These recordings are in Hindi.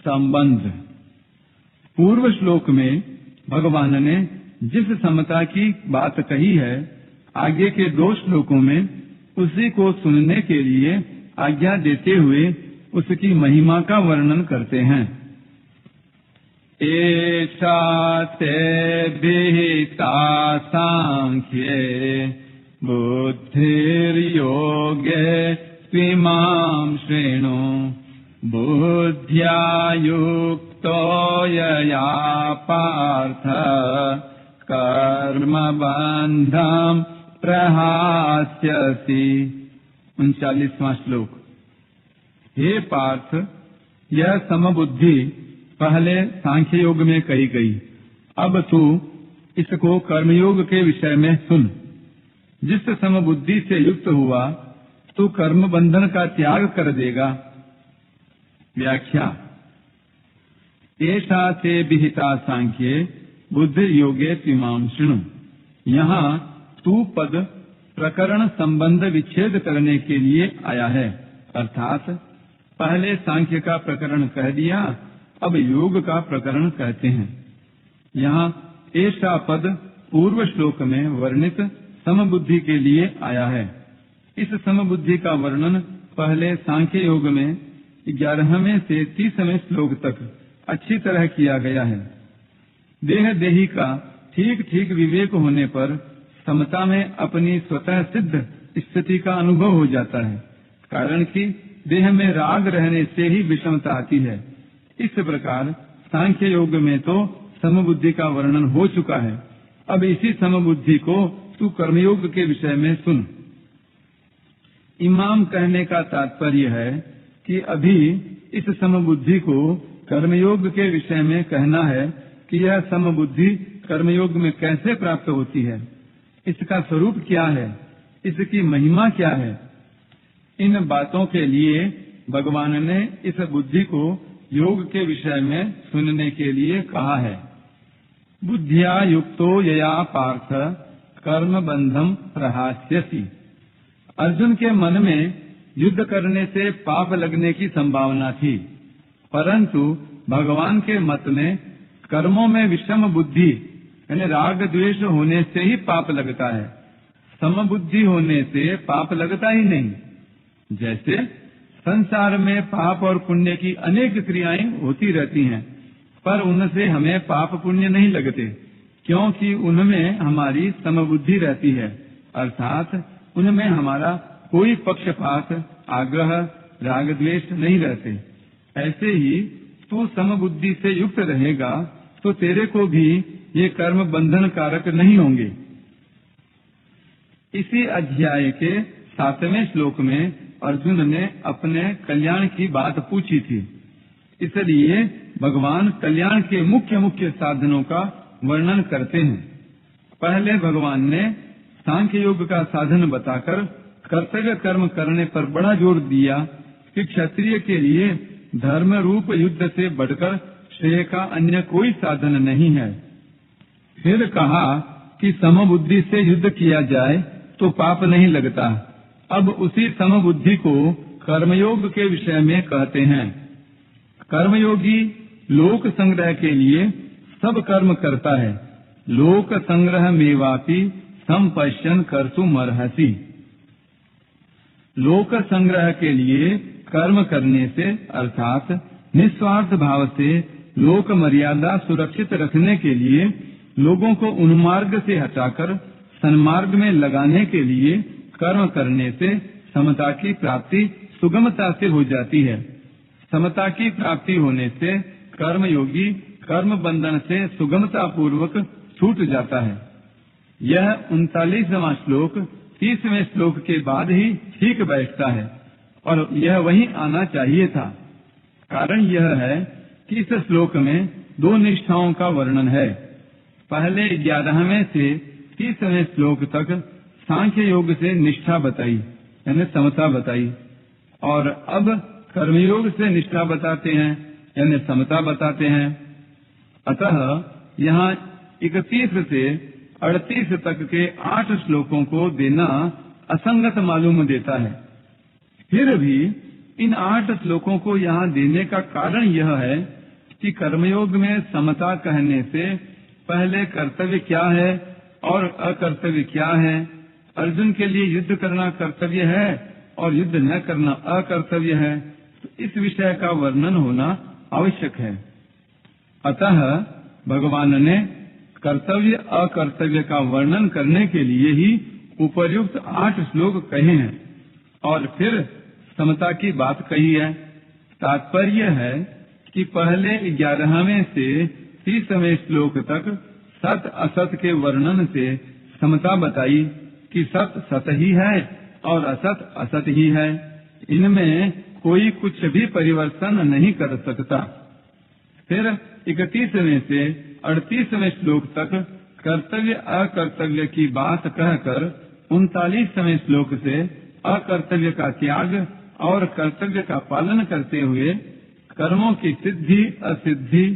संबंध। पूर्व श्लोक में भगवान ने जिस समता की बात कही है, आगे के 2 श्लोकों में उसी को सुनने के लिए आज्ञा देते हुए उसकी महिमा का वर्णन करते हैं। एषा ते विहिता सांख्ये बुद्धिर्योगे त्विमां शृणु बुद्ध्या युक्तो यया पार्थ कर्मबन्धं प्रहास्यसि। 39वां श्लोक। हे पार्थ, यह समबुद्धि पहले सांख्य योग में कही गई। अब तू इसको कर्मयोग के विषय में सुन। जिस समबुद्धि से युक्त हुआ तू कर्म बंधन का त्याग कर देगा। व्याख्या। एषा ते विहिता सांख्ये बुद्धि योगे त्विमां शृणु। यहाँ तू पद प्रकरण संबंध विच्छेद करने के लिए आया है, अर्थात पहले सांख्य का प्रकरण कह दिया, अब योग का प्रकरण कहते हैं। यहाँ ऐसा पद पूर्व श्लोक में वर्णित समबुद्धि के लिए आया है। इस समबुद्धि का वर्णन पहले सांख्य योग में 11वें से 30वें श्लोक तक अच्छी तरह किया गया है। देह देही का ठीक ठीक विवेक होने पर समता में अपनी स्वतः सिद्ध स्थिति का अनुभव हो जाता है, कारण कि देह में राग रहने से ही विषमता आती है। इस प्रकार सांख्य योग में तो समबुद्धि का वर्णन हो चुका है। अब इसी समबुद्धि को तू कर्मयोग के विषय में सुन। इमाम कहने का तात्पर्य है कि अभी इस समबुद्धि को कर्मयोग के विषय में कहना है कि यह समबुद्धि कर्मयोग में कैसे प्राप्त होती है, इसका स्वरूप क्या है, इसकी महिमा क्या है। इन बातों के लिए भगवान ने इस बुद्धि को योग के विषय में सुनने के लिए कहा है। बुद्धिया युक्तो यया पार्थ कर्म बंधम प्रहास्यसि। अर्जुन के मन में युद्ध करने से पाप लगने की संभावना थी, परंतु भगवान के मत में कर्मों में विषम बुद्धि यानी राग द्वेष होने से ही पाप लगता है, समबुद्धि होने से पाप लगता ही नहीं। जैसे संसार में पाप और पुण्य की अनेक क्रियाएं होती रहती हैं, पर उनसे हमें पाप पुण्य नहीं लगते, क्योंकि उनमें हमारी समबुद्धि रहती है, अर्थात उनमें हमारा कोई पक्षपात, आग्रह, राग द्वेष नहीं रहते। ऐसे ही तू समबुद्धि से युक्त रहेगा तो तेरे को भी ये कर्म बंधन कारक नहीं होंगे। इसी अध्याय के 7वें श्लोक में अर्जुन ने अपने कल्याण की बात पूछी थी, इसलिए भगवान कल्याण के मुख्य मुख्य साधनों का वर्णन करते हैं। पहले भगवान ने सांख्य योग का साधन बताकर कर्तव्य कर्म करने पर बड़ा जोर दिया कि क्षत्रिय के लिए धर्म रूप युद्ध से बढ़कर श्रेय का अन्य कोई साधन नहीं है। फिर कहा कि समबुद्धि से युद्ध किया जाए तो पाप नहीं लगता। अब उसी समबुद्धि को कर्मयोग के विषय में कहते हैं। कर्मयोगी लोक संग्रह के लिए सब कर्म करता है। लोक संग्रह मेवापि संपश्यन कर्तुमर्हसि। लोक संग्रह के लिए कर्म करने से अर्थात निस्वार्थ भाव से लोक मर्यादा सुरक्षित रखने के लिए, लोगों को उन्मार्ग से हटाकर सन्मार्ग में लगाने के लिए कर्म करने से समता की प्राप्ति सुगमता से हो जाती है। समता की प्राप्ति होने से कर्मयोगी कर्म बंधन से सुगमता पूर्वक छूट जाता है। यह 39वां श्लोक 30वें श्लोक के बाद ही ठीक बैठता है और यह वहीं आना चाहिए था। कारण यह है कि इस श्लोक में 2 निष्ठाओं का वर्णन है। पहले 11वें से 30वें श्लोक तक सांख्य योग से निष्ठा बताई यानी समता बताई, और अब कर्मयोग से निष्ठा बताते हैं यानी समता बताते हैं। अतः यहाँ 31 से 38 तक के 8 श्लोकों को देना असंगत मालूम देता है। फिर भी इन 8 श्लोकों को यहाँ देने का कारण यह है कि कर्मयोग में समता कहने से पहले कर्तव्य क्या है और अकर्तव्य क्या है, अर्जुन के लिए युद्ध करना कर्तव्य है और युद्ध न करना अकर्तव्य है, तो इस विषय का वर्णन होना आवश्यक है। अतः भगवान ने कर्तव्य अकर्तव्य का वर्णन करने के लिए ही उपर्युक्त 8 श्लोक कहे हैं और फिर समता की बात कही है। तात्पर्य है कि पहले 11वें से 30वें श्लोक तक सत असत के वर्णन से समता बताई कि सत सत ही है और असत असत ही है, इनमें कोई कुछ भी परिवर्तन नहीं कर सकता। फिर 31वें से 38वें श्लोक तक कर्तव्य अकर्तव्य की बात कहकर 39वें श्लोक से अकर्तव्य का त्याग और कर्तव्य का पालन करते हुए कर्मों की सिद्धि असिद्धि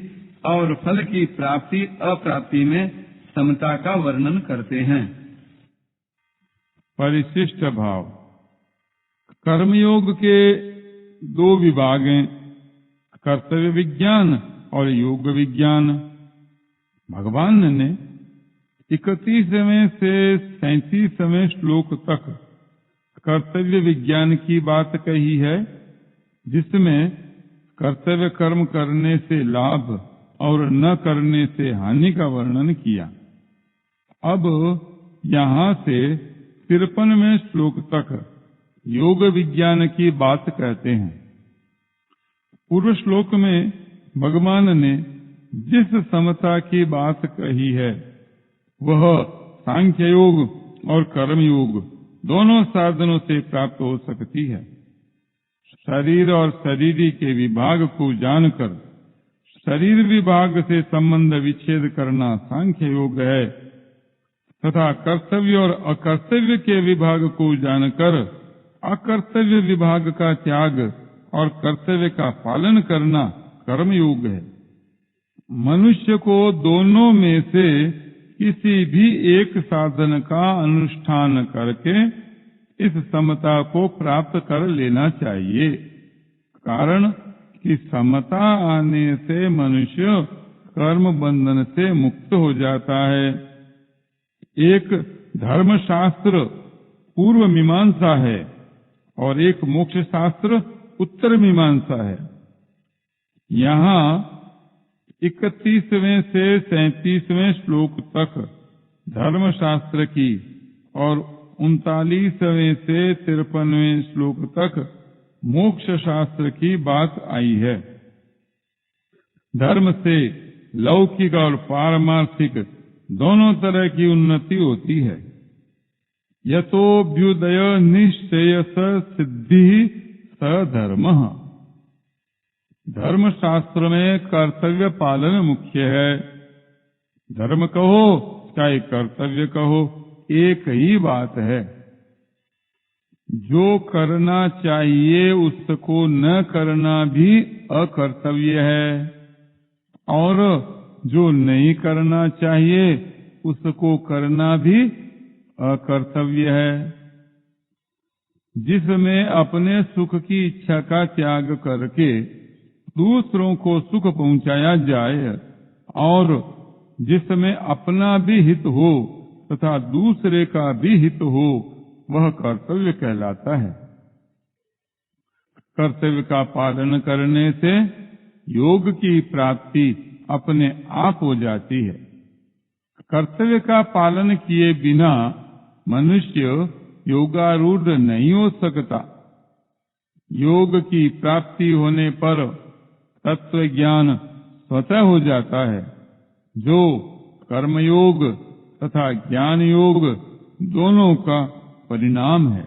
और फल की प्राप्ति अप्राप्ति में समता का वर्णन करते हैं। परिशिष्ट भाव। कर्मयोग के 2 विभाग हैं, कर्तव्य विज्ञान और योग विज्ञान। भगवान ने 31वें से 37वें श्लोक तक कर्तव्य विज्ञान की बात कही है, जिसमें कर्तव्य कर्म करने से लाभ और न करने से हानि का वर्णन किया। अब यहाँ से 53वें श्लोक तक योग विज्ञान की बात कहते हैं। पूर्व श्लोक में भगवान ने जिस समता की बात कही है वह सांख्य योग और कर्म योग दोनों साधनों से प्राप्त हो सकती है। शरीर और शरीरी के विभाग को जानकर शरीर विभाग से संबंध विच्छेद करना सांख्य योग है तथा कर्तव्य और अकर्तव्य के विभाग को जानकर अकर्तव्य विभाग का त्याग और कर्तव्य का पालन करना कर्म योग है। मनुष्य को दोनों में से किसी भी एक साधन का अनुष्ठान करके इस समता को प्राप्त कर लेना चाहिए, कारण कि समता आने से मनुष्य कर्म बंधन से मुक्त हो जाता है। एक धर्मशास्त्र पूर्व मीमांसा है और एक मोक्ष शास्त्र उत्तर मीमांसा है। यहाँ 31वें से 37वें श्लोक तक धर्मशास्त्र की और 39वें से 53वें श्लोक तक मोक्ष शास्त्र की बात आई है। धर्म से लौकिक और पारमार्थिक दोनों तरह की उन्नति होती है। यतोऽभ्युदय निश्चय सिद्धि सधर्मः। धर्म शास्त्र में कर्तव्य पालन मुख्य है। धर्म कहो चाहे कर्तव्य कहो, एक ही बात है। जो करना चाहिए उसको न करना भी अकर्तव्य है और जो नहीं करना चाहिए उसको करना भी अकर्तव्य है। जिसमें अपने सुख की इच्छा का त्याग करके दूसरों को सुख पहुंचाया जाए और जिसमें अपना भी हित हो तथा दूसरे का भी हित हो, वह कर्तव्य कहलाता है। कर्तव्य का पालन करने से योग की प्राप्ति अपने आप हो जाती है। कर्तव्य का पालन किए बिना मनुष्य योगारूढ़ नहीं हो सकता। योग की प्राप्ति होने पर तत्व ज्ञान स्वतः हो जाता है, जो कर्मयोग तथा ज्ञान योग दोनों का परिणाम है।